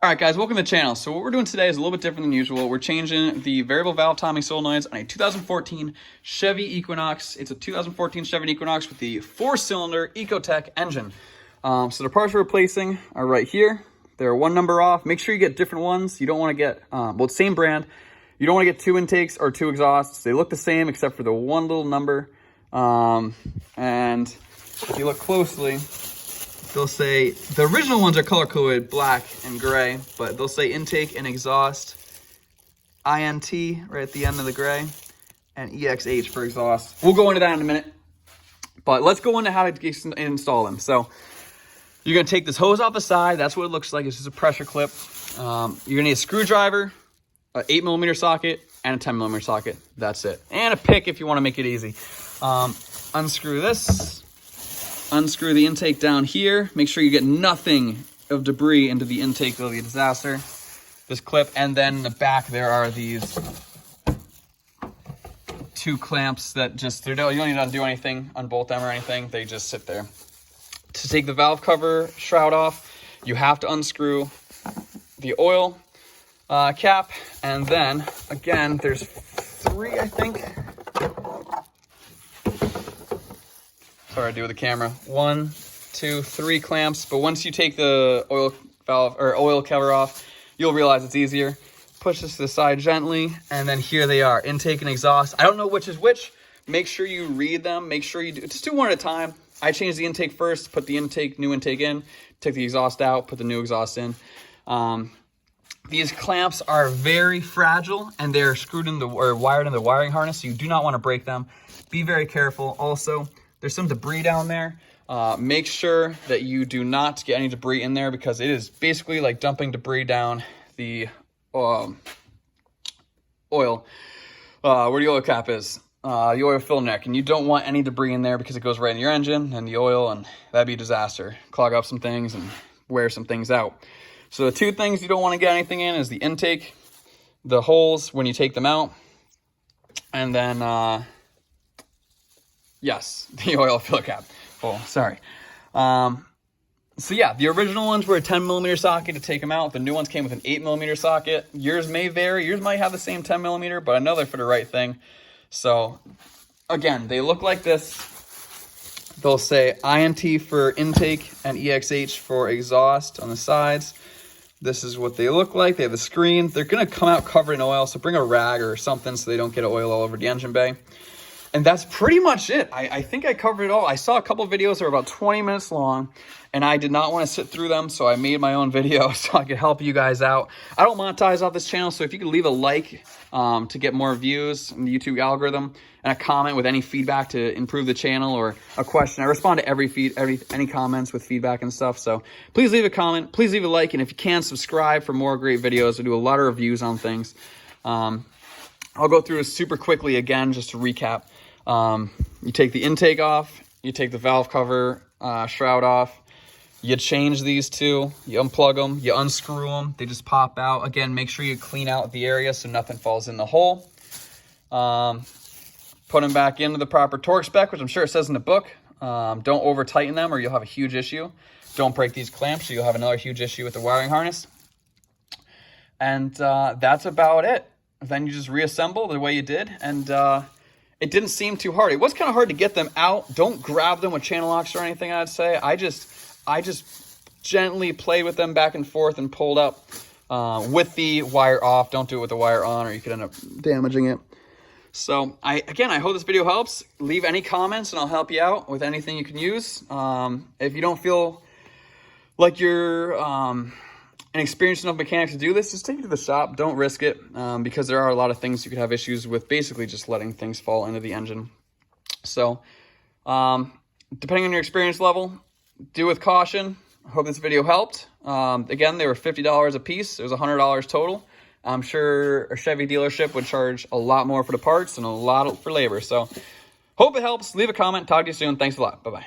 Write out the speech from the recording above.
All right, guys, welcome to the channel. So what we're doing today is a little bit different than usual. We're changing the variable valve timing solenoids on a 2014 Chevy Equinox. It's a 2014 Chevy Equinox with the 4-cylinder Ecotec engine. So the parts we're replacing are right here. They're one number off. Make sure you get different ones. You don't want to get, well, same brand. You don't want to get 2 intakes or 2 exhausts. They look the same except for the one little number. And if you look closely, they'll say, the original ones are color-coded black and gray, but they'll say intake and exhaust, INT right at the end of the gray, and EXH for exhaust. We'll go into that in a minute, but let's go into how to install them. So you're gonna take this hose off the side. That's what it looks like. It's just a pressure clip. You're gonna need a screwdriver, an 8mm socket, and a 10mm socket. That's it. And a pick if you wanna make it easy. Unscrew this. Unscrew the intake down here. Make sure you get nothing of debris into the intake. It'll be a disaster. This clip, and then in the back there are these 2 clamps that just, you don't need to do anything, unbolt them or anything. They just sit there. To take the valve cover shroud off, you have to unscrew the oil cap, and then again, there's 3, I think. Sorry, I do with the camera. 1, 2, 3 clamps. But once you take the oil valve or oil cover off, you'll realize it's easier. Push this to the side gently, and then here they are, intake and exhaust. I don't know which is which. Make sure you read them. Make sure you just do one at a time. I changed the intake first, put the new intake in, take the exhaust out, put the new exhaust in. These clamps are very fragile, and they're screwed in or wired in the wiring harness, so you do not want to break them. Be very careful. Also, there's some debris down there. Make sure that you do not get any debris in there, because it is basically like dumping debris down the oil, where the oil cap is, the oil fill neck. And you don't want any debris in there because it goes right in your engine and the oil, and that'd be a disaster. Clog up some things and wear some things out. So the 2 things you don't want to get anything in is the intake, the holes when you take them out, and then yes, the oil filler cap. Oh, sorry. So yeah, the original ones were a 10mm socket to take them out. The new ones came with an 8mm socket. Yours may vary. Yours might have the same 10mm, but I know they're for the right thing. So again, they look like this. They'll say INT for intake and EXH for exhaust on the sides. This is what they look like. They have a screen. They're gonna come out covered in oil, so bring a rag or something so they don't get oil all over the engine bay. And that's pretty much it. I think I covered it all. I saw a couple videos that were about 20 minutes long, and I did not want to sit through them, so I made my own video so I could help you guys out. I don't monetize off this channel, so if you could leave a like to get more views in the YouTube algorithm, and a comment with any feedback to improve the channel, or a question. I respond to any comments with feedback and stuff, so please leave a comment, please leave a like, and if you can, subscribe for more great videos. I do a lot of reviews on things. I'll go through this super quickly again, just to recap. You take the intake off, you take the valve cover shroud off, you change these 2, you unplug them, you unscrew them, they just pop out. Again, make sure you clean out the area so nothing falls in the hole. Put them back into the proper torque spec, which I'm sure it says in the book. Don't over tighten them or you'll have a huge issue. Don't break these clamps or you'll have another huge issue with the wiring harness. And that's about it. Then you just reassemble the way you did, and it didn't seem too hard. It was kind of hard to get them out. Don't grab them with channel locks or anything, I'd say. I just gently played with them back and forth and pulled up with the wire off. Don't do it with the wire on, or you could end up damaging it. So I hope this video helps. Leave any comments and I'll help you out with anything you can use. If you don't feel like you're an experienced enough mechanic to do this, just take it to the shop. Don't risk it, because there are a lot of things you could have issues with, basically just letting things fall into the engine. So depending on your experience level, do with caution. I hope this video helped. Again, they were $50 a piece. It was $100 total. I'm sure a Chevy dealership would charge a lot more for the parts and a lot for labor. So hope it helps. Leave a comment. Talk to you soon. Thanks a lot. Bye-bye.